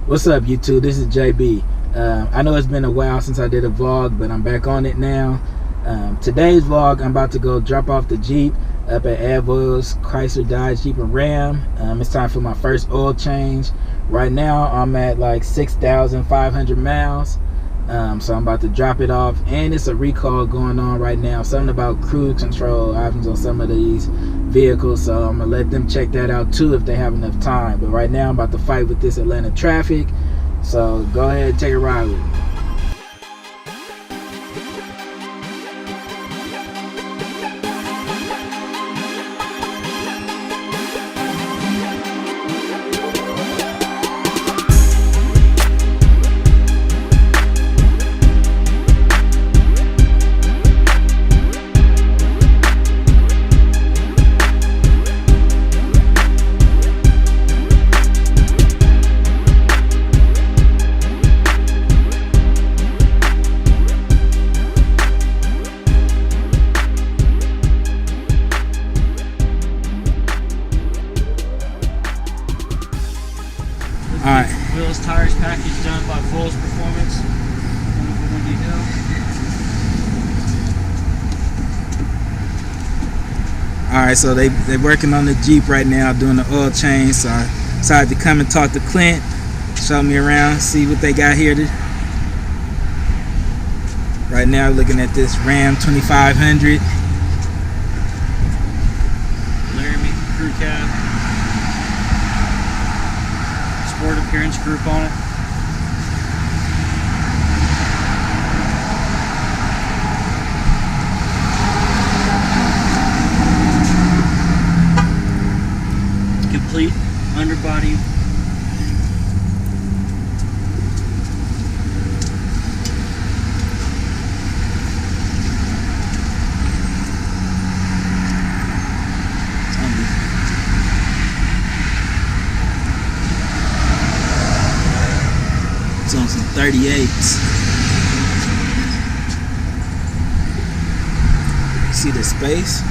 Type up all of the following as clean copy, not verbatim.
What's up, YouTube? This is JB. I know it's been a while since I did a vlog, but I'm back on it now. Today's vlog, I'm about to go drop off the Jeep up at Voyles, Chrysler, Dodge, Jeep and Ram. It's time for my first oil change. Right now, I'm at like 6,500 miles. So I'm about to drop it off, and it's a recall going on right now. Something about cruise control options on some of these vehicles, so I'm gonna let them check that out too if they have enough time. But right now I'm about to fight with this Atlanta traffic, so go ahead and take a ride with me. Alright. Wheels, tires package done by Voyles Performance. Alright, so they're working on the Jeep right now, doing the oil change. So I decided to come and talk to Clint, show me around, see what they got here. Right now, looking at this Ram 2500. Laramie crew cab. Sport appearance group on it. Complete underbody. It's on some 38s. See the space?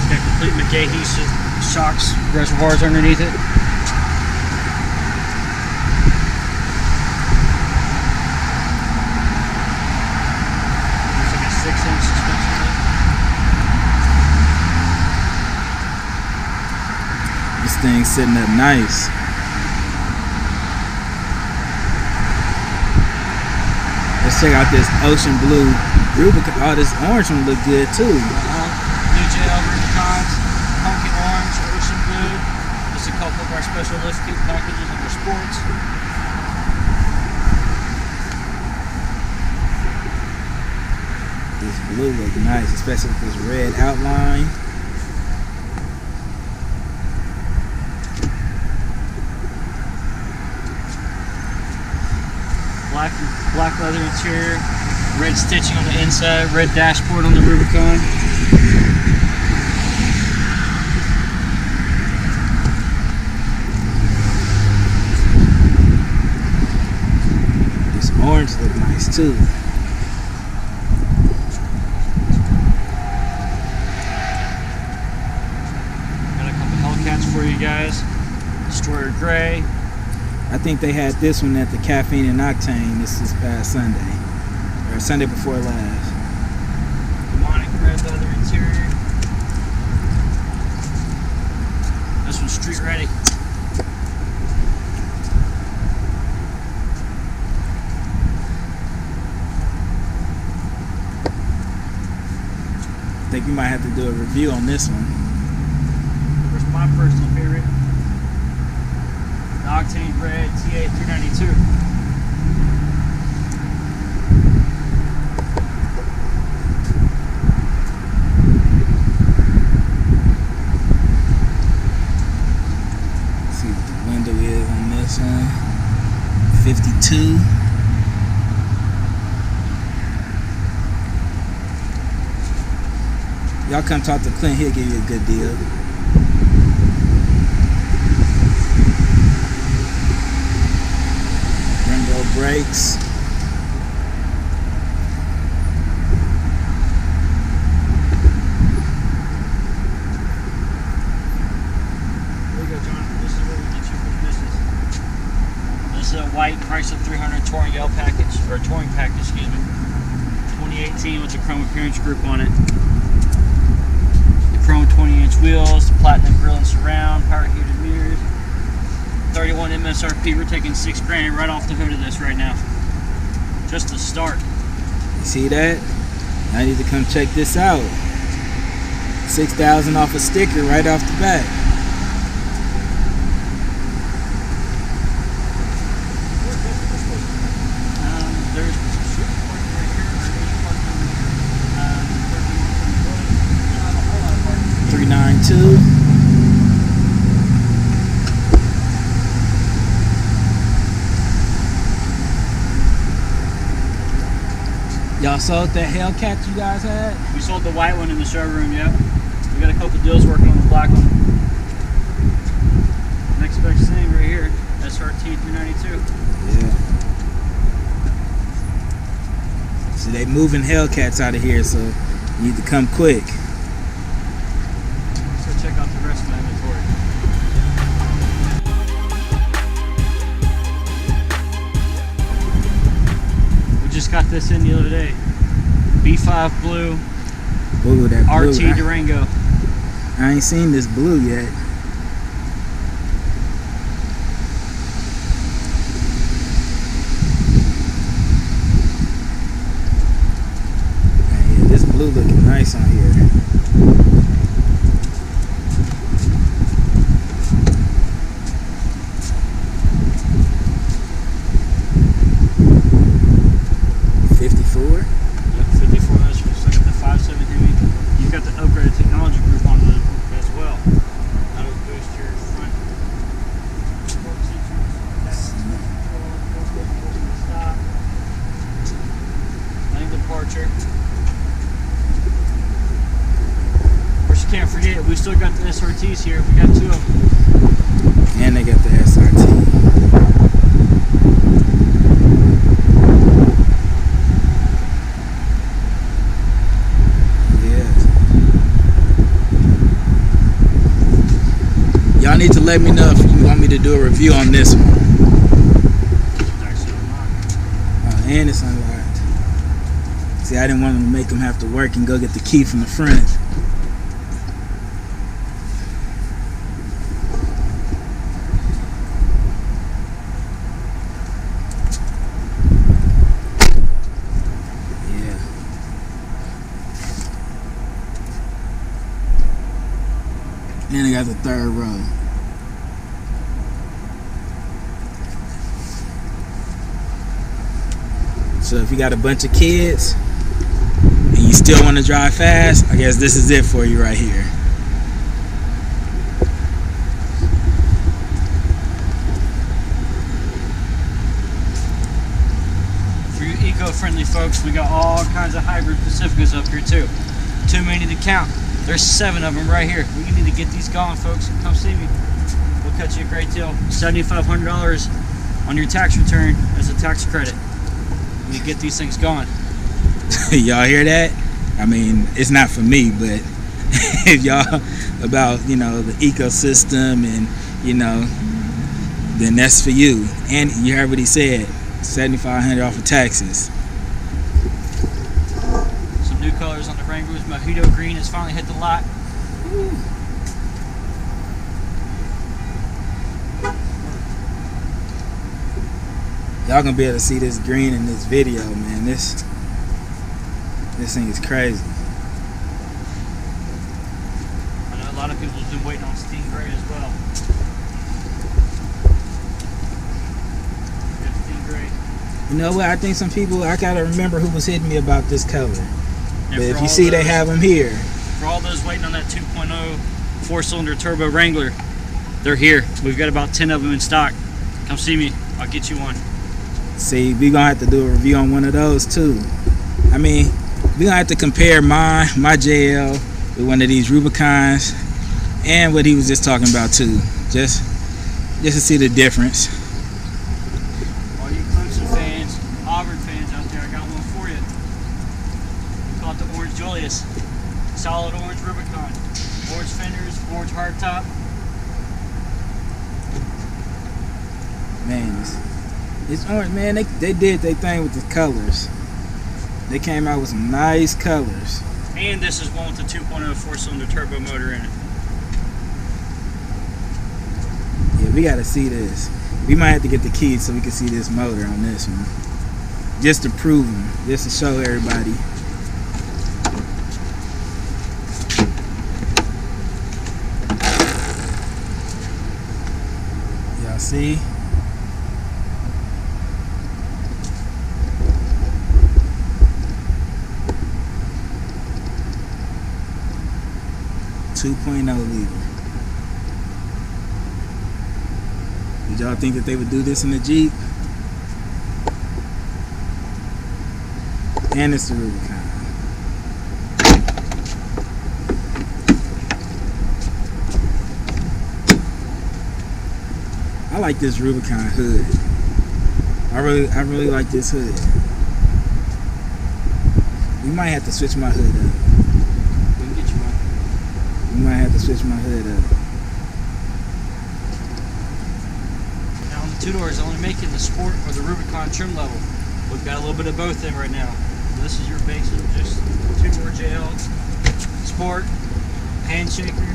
Got complete McGahee shocks, reservoirs underneath it. Looks like a 6-inch suspension. This thing's sitting up nice. Let's check out this ocean blue Rubicon. Oh, this orange one look good too. New JL Rubicons, pumpkin orange, ocean blue. Just a couple of our special lift kit packages under sports. This blue look nice, especially with this red outline. Black leather interior, red stitching on the inside, red dashboard on the Rubicon. This orange look nice too. Got a couple Hellcats for you guys. Destroyer gray. I think they had this one at the Caffeine and Octane this past Sunday. Or Sunday before last. Demonic red leather interior. This one's street ready. I think we might have to do a review on this one. Here's my personal favorite. The Octane Red TA 392. See what the window is on this one. 52. Y'all come talk to Clint, he'll give you a good deal. Brembo brakes. white Chrysler 300 Touring L package, or Touring package, excuse me. 2018 with the chrome appearance group on it. The chrome 20-inch wheels, the platinum grille and surround, power heated mirrors. 31 MSRP. We're taking $6 grand right off the hood of this right now. Just to start. You see that? I need to come check this out. $6,000 off a sticker right off the bat. There's parking right here. 392. Y'all sold that Hellcat you guys had? We sold the white one in the showroom, yep. We got a couple deals working on the black one. Next best thing right here, SRT 392. Yeah. So they moving Hellcats out of here, so you need to come quick. So check out the rest of my inventory. We just got this in the other day. B5 blue. Ooh, that blue. RT Durango. I ain't seen this blue yet. Yeah, this blue looking nice on here. Can't forget, we still got the SRTs here. We got 2 of them. And they got the SRT. Yeah. Y'all need to let me know if you want me to do a review on this one. It's actually unlocked. And it's unlocked. See, I didn't want to make them have to work and go get the key from the front. And I got the 3rd row. So if you got a bunch of kids and you still want to drive fast, I guess this is it for you right here. For you eco-friendly folks, we got all kinds of hybrid Pacificas up here too. Too many to count. There's 7 of them right here. We need to get these going, folks. Come see me. We'll cut you a great deal. $7,500 on your tax return as a tax credit. We get these things going. Y'all hear that? I mean, it's not for me, but if y'all about, you know, the ecosystem and, you know, then that's for you. And you heard what he said, $7,500 off of taxes. New colors on the Wranglers. Mojito green has finally hit the lot. Y'all gonna be able to see this green in this video, man. This thing is crazy. I know a lot of people have been waiting on steam gray as well. Good steam gray. You know what? I think some people, I gotta remember who was hitting me about this color. And but if you see, they have them here. For all those waiting on that 2.0 4-cylinder turbo Wrangler, they're here. We've got about 10 of them in stock. Come see me. I'll get you one. See, we're gonna have to do a review on one of those too. I mean, we're gonna have to compare my JL with one of these Rubicons and what he was just talking about too. Just to see the difference. All you Clemson fans, Auburn fans out there, I got one for you. Call it the Orange Julius. Solid orange Rubicon. Orange fenders, orange hardtop. Man, It's orange, man. They did their thing with the colors. They came out with some nice colors. And this is one with the 2.0 4-cylinder turbo motor in it. Yeah, we gotta see this. We might have to get the keys so we can see this motor on this one. Just to prove them. Just to show everybody. Y'all see? .0 liter. Did y'all think that they would do this in the Jeep? And it's the Rubicon. I like this Rubicon hood. I really like this hood. We might have to switch my hood up. We can get you one. We might have to switch my hood up. Now on the 2-doors, only making the Sport or the Rubicon trim level. We've got a little bit of both in right now. So this is your basic, just 2-door JL, Sport, handshaker.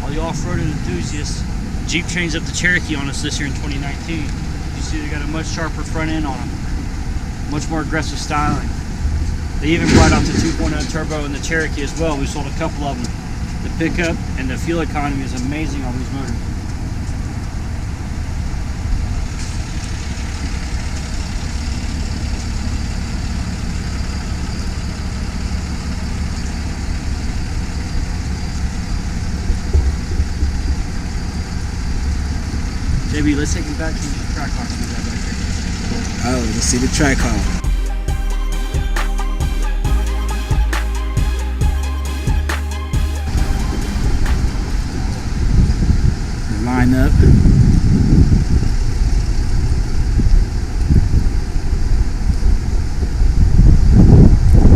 All you off-road enthusiasts, Jeep changed up the Cherokee on us this year in 2019. You see they got a much sharper front end on them, much more aggressive styling. They even brought out the 2.0 turbo in the Cherokee as well. We sold a couple of them. The pickup and the fuel economy is amazing on these motors. JB, let's take him back to the track car. Oh, let's see the track car. Line up.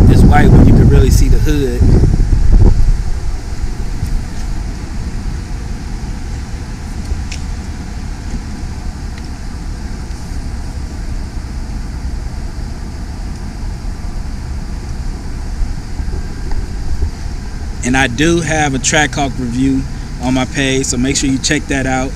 It's white when you can really see the hood. And I do have a Trackhawk review on my page, so make sure you check that out.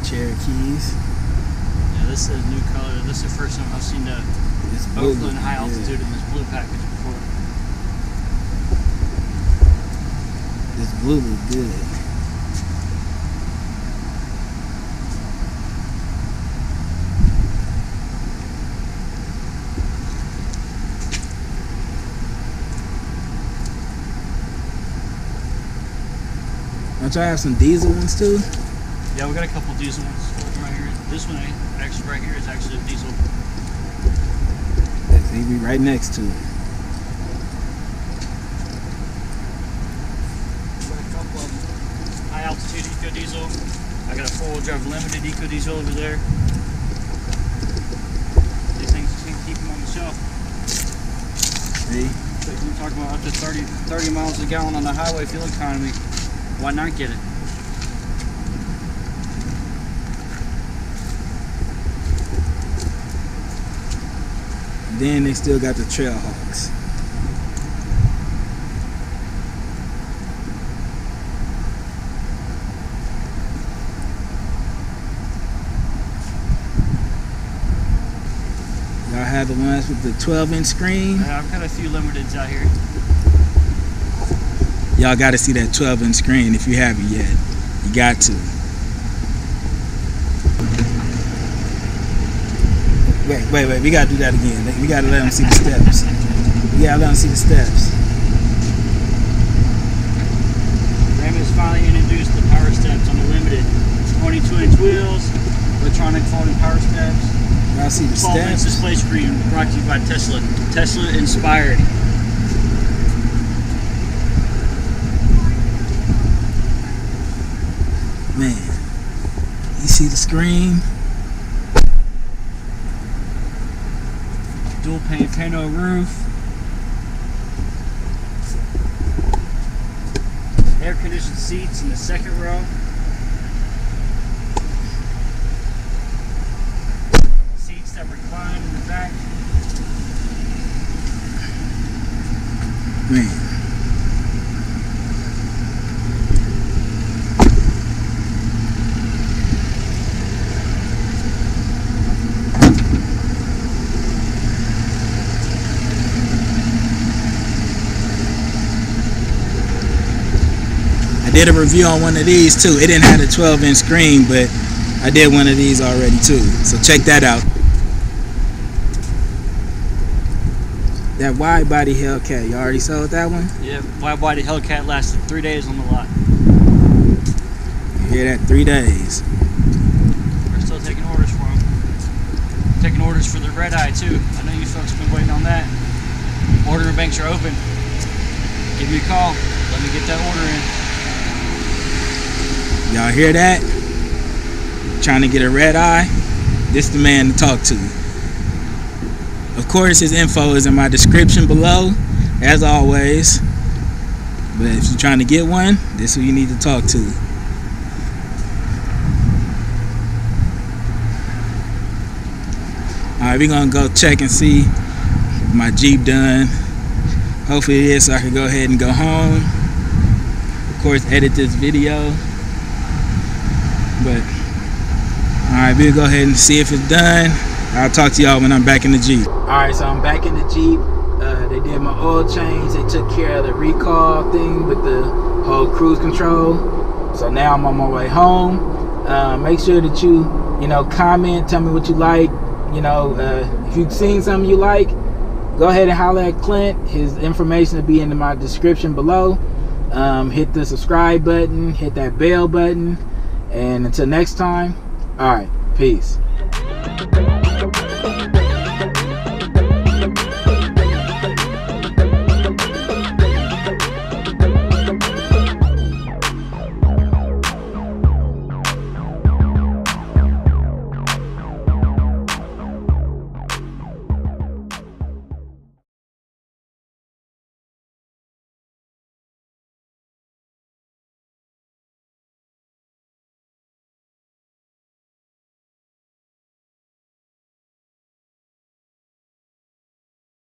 Cherokees. Yeah, this is a new color. This is the first time I've seen the Oakland high altitude in this blue package before. This blue looks good. Don't y'all have some diesel ones too? Yeah, we got a couple diesel ones right here. This one actually right here is actually a diesel. He'd be right next to it. Got a couple of them. High altitude eco diesel. I got a 4-wheel drive limited eco diesel over there. These things just need to keep them on the shelf. See? So you're talking about up to 30 miles a gallon on the highway fuel economy. Why not get it? Then they still got the Trailhawks. Y'all have the ones with the 12-inch screen. I've got a few limiteds out here. Y'all got to see that 12-inch screen if you haven't yet. You got to. Wait. We got to do that again. We got to let them see the steps. We got to let them see the steps. Ram has finally introduced the power steps on the Limited. 22-inch wheels, electronic folding power steps. Y'all see the 12-inch steps? display screen brought to you by Tesla. Tesla inspired. Man, you see the screen? Dual pane pano roof. Air conditioned seats in the second row. Seats that recline in the back. Man. I did a review on one of these too. It didn't have a 12-inch screen, but I did one of these already too. So check that out. That wide body Hellcat, you already sold that one? Yeah, wide body Hellcat lasted 3 days on the lot. You hear that? 3 days. We're still taking orders for them. Taking orders for the red eye too. I know you folks have been waiting on that. Ordering banks are open. Give me a call. Let me get that order in. Y'all hear that? Trying to get a red eye? This is the man to talk to. Of course, his info is in my description below, as always. But if you're trying to get one, this is who you need to talk to. Alright, we're gonna go check and see my Jeep done. Hopefully it is, so I can go ahead and go home. Of course, edit this video. But alright, we'll go ahead and see if it's done. I'll talk to y'all when I'm back in the Jeep. Alright, so I'm back in the Jeep. They did my oil change. They took care of the recall thing with the whole cruise control. So now I'm on my way home. Make sure that you comment, tell me what you like. If you've seen something you like, go ahead and holler at Clint. His information will be in my description below. Hit the subscribe button, hit that bell button. And until next time, alright, peace.